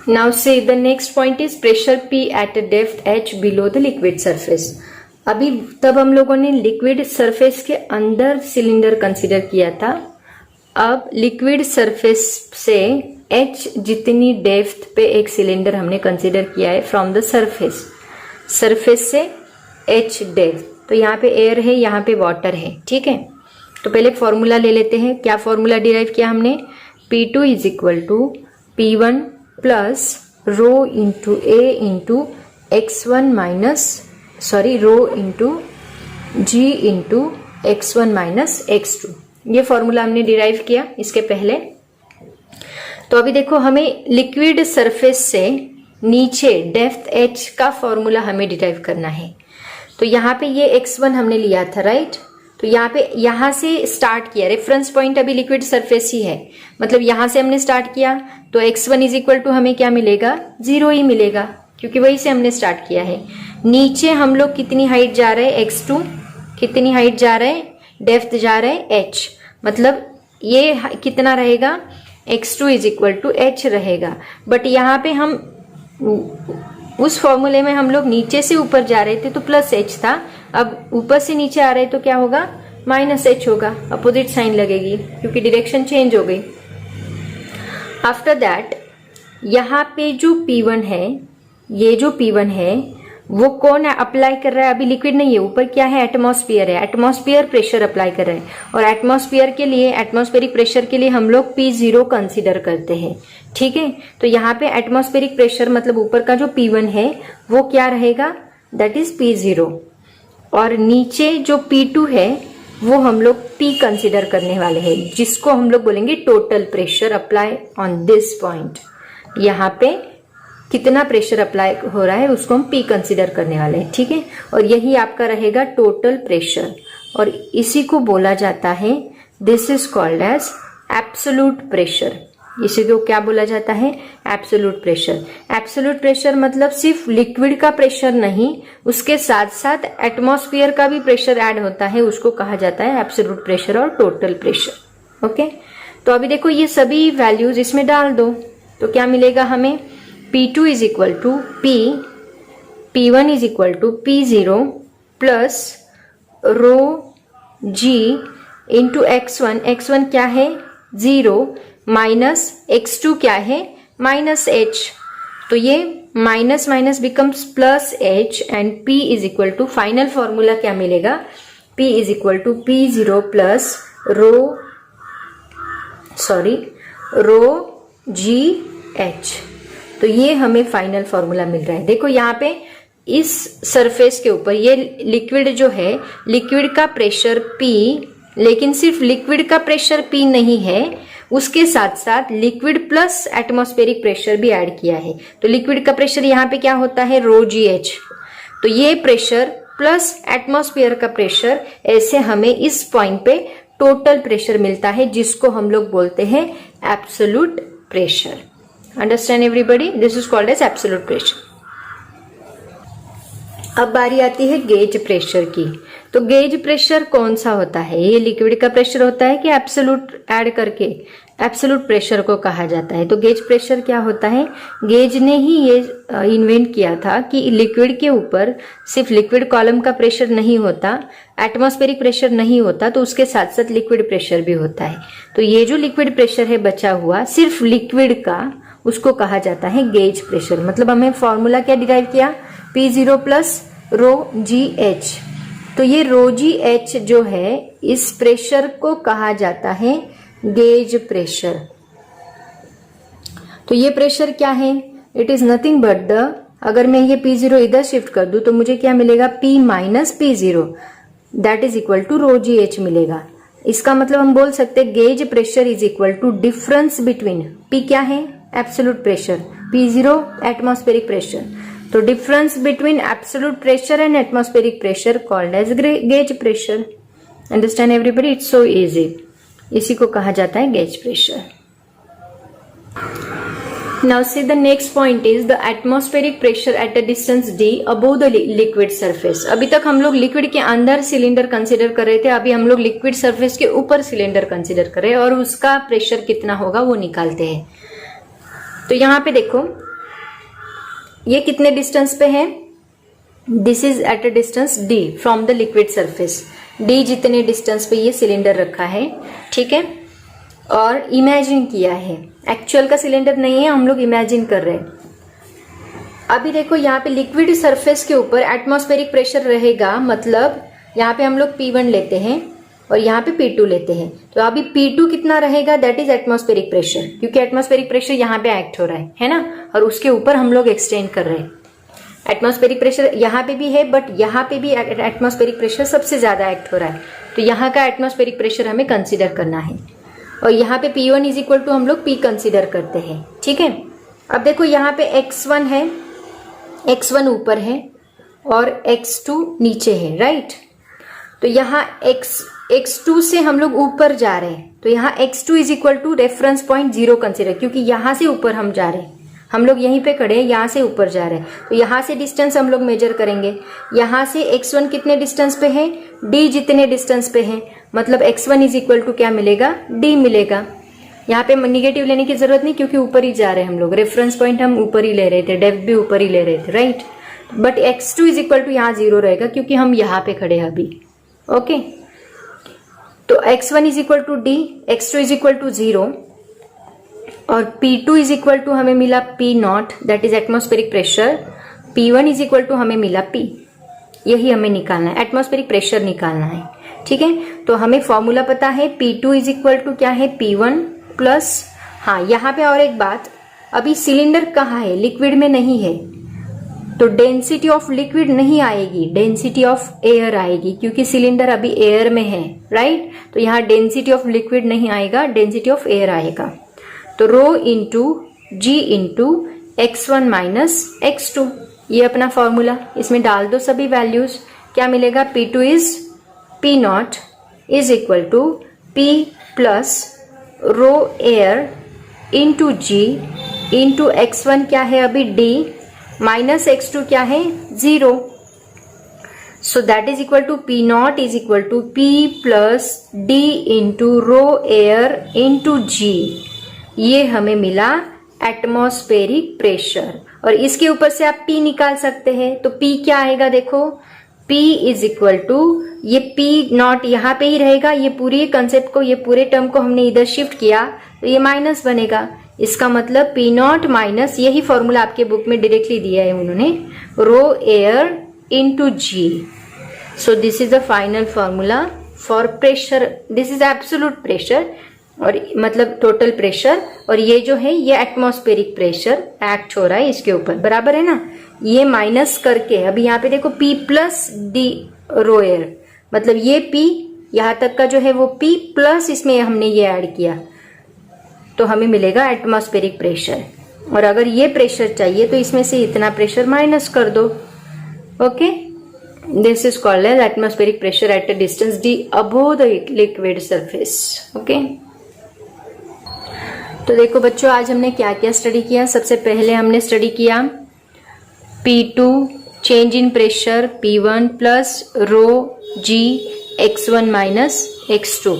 नाउ से the next point is pressure P at a depth H below the liquid surface. अभी तब हम लोगों ने लिक्विड सरफेस के अंदर सिलेंडर कंसीडर किया था, अब लिक्विड सरफेस से H जितनी डेप्थ पे एक सिलेंडर हमने कंसीडर किया है फ्रॉम द सरफेस, सरफेस से H डेप्थ। तो यहाँ पे एयर है, यहाँ पे वाटर है, ठीक है। तो पहले फॉर्मूला ले लेते हैं। क्या फॉर्मूला डिराइव किया हमने, P2 is equal to P1 plus rho into A into x1 minus rho into G into x1 minus x2। ये फॉर्मूला हमने डिराइव किया इसके पहले। तो अभी देखो हमें लिक्विड सरफेस से नीचे डेप्थ H का फॉर्मूला हमें डिराइव करना है। तो यहाँ पे ये x1 हमने लिया था, राइट। तो यहाँ से स्टार्ट किया, रेफरेंस पॉइंट अभी लिक्विड सरफेस ही है, मतलब यहाँ से हमने स्टार्ट किया तो x1 इज इक्वल टू हमें क्या मिलेगा, 0 ही मिलेगा, क्योंकि वही से हमने स्टार्ट किया है। नीचे हम लोग कितनी हाइट जा रहे हैं, x2 कितनी हाइट जा रहे हैं, डेप्थ जा रहे हैं h, मतलब ये कितना रहेगा, x2 is equal to h रहेगा। बट यहाँ पे हम उस फॉर्मूले में हम लोग नीचे से ऊपर जा रहे थे तो प्लस h था, अब ऊपर से नीचे आ रहे तो क्या होगा, माइनस h होगा, अपोजिट साइन लगेगी क्योंकि डायरेक्शन चेंज हो गई। आफ्टर दैट यहाँ पे जो P1 है, ये जो P1 है वो कौन अप्लाई कर रहा है, अभी लिक्विड नहीं है, ऊपर क्या है, एटमॉस्फेयर है, एटमॉस्फेयर प्रेशर अप्लाई कर रहा है। और एटमॉस्फेयर के लिए, एटमॉस्फेरिक प्रेशर के लिए हम लोग P0 कंसीडर करते हैं, ठीक है। तो यहाँ पे एटमॉस्फेरिक प्रेशर मतलब ऊपर का जो P1 है वो क्या रहेगा, दैट इज P0, और नीचे जो P2 है वो हम लोग P कंसीडर करने वाले हैं, जिसको हम लोग बोलेंगे total pressure apply on this point. यहाँ पे कितना प्रेशर अप्लाई हो रहा है उसको हम P कंसीडर करने वाले हैं, ठीक है। और यही आपका रहेगा टोटल प्रेशर, और इसी को बोला जाता है, this is called as absolute pressure. इसी को क्या बोला जाता है, एब्सोल्यूट प्रेशर। एब्सोल्यूट प्रेशर मतलब सिर्फ लिक्विड का प्रेशर नहीं, उसके साथ साथ एटमॉस्फेयर का भी प्रेशर ऐड होता है, उसको कहा जाता है एब्सोल्यूट प्रेशर और टोटल प्रेशर। ओके, तो अभी देखो ये सभी वैल्यूज इसमें डाल दो तो क्या मिलेगा हमें, P2 is equal to P, P1 is equal to P0 plus rho G into x1, x1 क्या है 0, माइनस x2 क्या है माइनस h। तो ये minus minus becomes plus h and P is equal to, final formula क्या मिलेगा, P is equal to P0 plus rho GH। तो ये हमें फाइनल फॉर्मूला मिल रहा है। देखो यहाँ पे इस सरफेस के ऊपर ये लिक्विड जो है, लिक्विड का प्रेशर P, लेकिन सिर्फ लिक्विड का प्रेशर P नहीं है, उसके साथ साथ लिक्विड प्लस एटमॉस्फेरिक प्रेशर भी ऐड किया है। तो लिक्विड का प्रेशर यहाँ पे क्या होता है, रो GH। तो ये प्रेशर प्लस एटमॉस्फेयर का प्रेशर, ऐसे हमें इस पॉइंट पे टोटल प्रेशर मिलता है जिसको हम लोग बोलते हैं absolute pressure. Understand everybody, this is called as absolute pressure. अब बारी आती है गेज प्रेशर की। तो गेज प्रेशर कौन सा होता है? ये लिक्विड का प्रेशर होता है कि एब्सोल्यूट ऐड करके एब्सोल्यूट प्रेशर को कहा जाता है। तो गेज प्रेशर क्या होता है? गेज ने ही ये इन्वेंट किया था कि लिक्विड के ऊपर सिर्फ लिक्विड कॉलम का प्रेशर नहीं होता, एटमॉस्फेरिक प्रेशर नहीं होता, तो उसके साथ साथ लिक्विड प्रेशर भी होता है। तो ये जो लिक्विड प्रेशर है बचा हुआ सिर्फ लिक्विड का, उसको कहा जाता है गेज प्रेशर। मतलब हमें फॉर्मूला क्या डिराइव किया? P0 plus rho G H. तो ये रो जी एच जो है, इस प्रेशर को कहा जाता है गेज प्रेशर। तो ये प्रेशर क्या है? It is nothing but the, अगर मैं ये P0 इधर शिफ्ट कर दूं तो मुझे क्या मिलेगा? P minus P0 that is equal to rho G H मिलेगा। इसका मतलब हम बोल सकते हैं gauge pressure is equal to difference between, P क्या है? Absolute pressure, P0 atmospheric pressure. तो difference between absolute pressure and atmospheric pressure called as gauge pressure. Understand everybody, it's so easy. इसी को कहा जाता है gauge pressure. Now see the next point is the atmospheric pressure at a distance d above the liquid surface. अभी तक हम लोग liquid के अंदर सिलेंडर कंसीडर कर रहे थे, अभी हम लोग लिक्विड सरफेस के ऊपर सिलेंडर कंसीडर कर रहे हैं और उसका प्रेशर कितना होगा वो निकालते हैं। तो यहाँ पे देखो, ये कितने डिस्टेंस पे है? This is at a distance d from the liquid surface. d जितने डिस्टेंस पे ये सिलेंडर रखा है, ठीक है, और इमेजिन किया है, एक्चुअल का सिलेंडर नहीं है, हम लोग इमेजिन कर रहे हैं। अभी देखो यहाँ पे लिक्विड सरफेस के ऊपर एटमॉस्फेरिक प्रेशर रहेगा, मतलब यहाँ पे हम लोग P1 लेते हैं और यहाँ पे P2 लेते हैं। तो अभी P2 कितना रहेगा? दैट इज एटमॉस्फेरिक प्रेशर, क्योंकि एटमॉस्फेरिक प्रेशर यहाँ पे एक्ट हो रहा है ना, और उसके ऊपर हम लोग एक्सटेंड कर रहे हैं। एटमॉस्फेरिक प्रेशर यहाँ पे भी है, बट यहाँ पे भी एटमॉस्फेरिक प्रेशर सबसे ज्यादा एक्ट हो रहा है, तो यहाँ का एटमॉस्फेरिक प्रेशर हमें कंसिडर करना है। और यहाँ पे P1 इज इक्वल टू हम लोग P कंसिडर करते हैं, ठीक है। अब देखो यहाँ पे X1 है, X1 ऊपर है और X2 नीचे है, राइट। तो यहाँ X2 से हम लोग ऊपर जा रहे हैं, तो यहाँ X2 is equal to reference point 0 consider, क्योंकि यहाँ से ऊपर हम जा रहे हैं, हम लोग यहीं पे खड़े हैं, यहाँ से ऊपर जा रहे हैं, तो यहाँ से डिस्टेंस हम लोग मेजर करेंगे। यहाँ से X1 कितने डिस्टेंस पे है? D जितने डिस्टेंस पे है, मतलब X1 इज इक्वल टू क्या मिलेगा? D मिलेगा। यहाँ पे निगेटिव लेने की जरूरत नहीं, क्योंकि ऊपर ही जा रहे हैं हम लोग, रेफरेंस पॉइंट हम ऊपर ही ले रहे थे, डेप्थ भी ऊपर ही ले रहे थे, right. But X2 is equal to यहाँ 0 रहेगा, क्योंकि हम यहाँ पे खड़े हैं अभी, ओके। तो X1 is equal to D, X2 is equal to 0 और P2 इज इक्वल टू हमें मिला P0 that is atmospheric pressure, P1 is equal to हमें मिला P। यही हमें निकालना है, एटमॉस्फेरिक प्रेशर निकालना है, ठीक है। तो हमें फॉर्मूला पता है, P2 इज इक्वल टू क्या है? P1 प्लस, हाँ यहाँ पे और एक बात, अभी सिलेंडर कहाँ है? लिक्विड में नहीं है, तो डेंसिटी ऑफ लिक्विड नहीं आएगी, डेंसिटी ऑफ एयर आएगी, क्योंकि सिलेंडर अभी एयर में है, राइट। तो यहाँ डेंसिटी ऑफ लिक्विड नहीं आएगा, डेंसिटी ऑफ एयर आएगा। तो rho into G into X1 minus X2, ये अपना फॉर्मूला, इसमें डाल दो सभी वैल्यूज, क्या मिलेगा? P2 is P0 is equal to P plus rho air into G into X1 क्या है अभी? D माइनस X2 क्या है? 0। So that is equal to P0 is equal to P plus D into rho air into G. ये हमें मिला atmospheric pressure, और इसके ऊपर से आप P निकाल सकते हैं। तो P क्या आएगा? देखो P इज इक्वल टू, ये P0 यहाँ पे ही रहेगा, ये पूरी कंसेप्ट को, ये पूरे टर्म को हमने इधर शिफ्ट किया तो ये माइनस बनेगा। इसका मतलब P0 माइनस, यही फॉर्मूला आपके बुक में डायरेक्टली दिया है उन्होंने, rho air into G. So this is the final formula for pressure, this is absolute pressure, और मतलब टोटल प्रेशर, और ये जो है ये एटमॉस्फेरिक प्रेशर एक्ट हो रहा है इसके ऊपर, बराबर है ना। ये माइनस करके अभी यहाँ पे देखो P प्लस D रो एयर, मतलब ये P यहाँ तक का जो है वो P प्लस इसमें हमने ये ऐड किया, तो हमें मिलेगा एटमॉस्फेरिक प्रेशर। और अगर ये प्रेशर चाहिए तो इसमें से इतना प्रेशर माइनस कर दो, okay. This is called as atmospheric pressure at a distance d above the liquid surface. Okay. तो देखो बच्चों, आज हमने क्या क्या स्टडी किया। सबसे पहले हमने स्टडी किया P2 change in pressure P1 plus rho G x1 minus x2।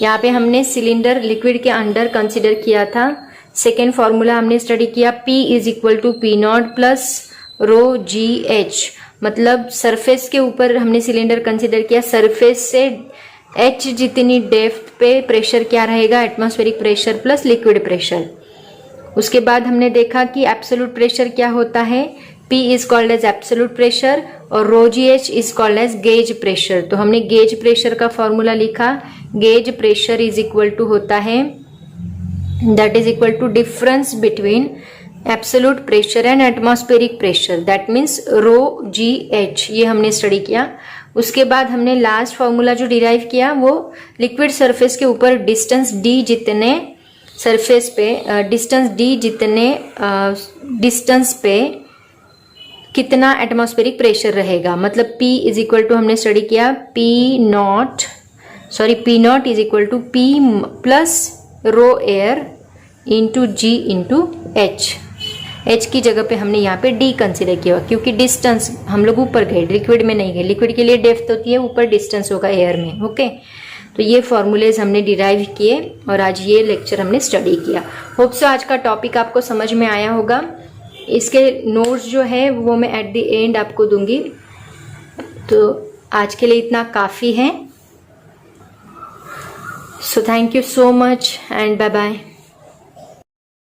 यहाँ पे हमने सिलेंडर लिक्विड के अंडर कंसिडर किया था। सेकेंड फॉर्मूला हमने स्टडी किया P is equal to P not plus rho G H, मतलब सरफेस के ऊपर हमने सिलेंडर कंसिडर किया, सरफेस से h जितनी डेप्थ पे प्रेशर क्या रहेगा, atmospheric pressure plus liquid pressure. उसके बाद हमने देखा कि एब्सोल्यूट प्रेशर क्या होता है, P is called as absolute pressure और rho G H is called as gauge pressure. तो हमने गेज प्रेशर का फॉर्मूला लिखा, gauge pressure is equal to होता है, that is equal to difference between absolute pressure and atmospheric pressure, that means rho G H. ये हमने study किया। उसके बाद हमने लास्ट फॉर्मूला जो डिराइव किया वो लिक्विड सरफेस के ऊपर डिस्टेंस d जितने सरफेस पे डिस्टेंस d जितने डिस्टेंस पे कितना एटमॉस्फेरिक प्रेशर रहेगा, मतलब P इज इक्वल टू हमने स्टडी किया P not is equal to P plus rho air into G into H की जगह पे हमने यहाँ पे D कंसिडर किया क्योंकि डिस्टेंस हम लोग ऊपर गए, लिक्विड में नहीं गए। लिक्विड के लिए डेप्थ होती है, ऊपर डिस्टेंस होगा एयर में। ओके, तो ये फॉर्मूलेज हमने डिराइव किए और आज ये लेक्चर हमने स्टडी किया। होप सो आज का टॉपिक आपको समझ में आया होगा। इसके नोट्स जो है वो मैं एट द एंड आपको दूंगी। तो आज के लिए इतना काफ़ी है। So thank you so much and bye bye.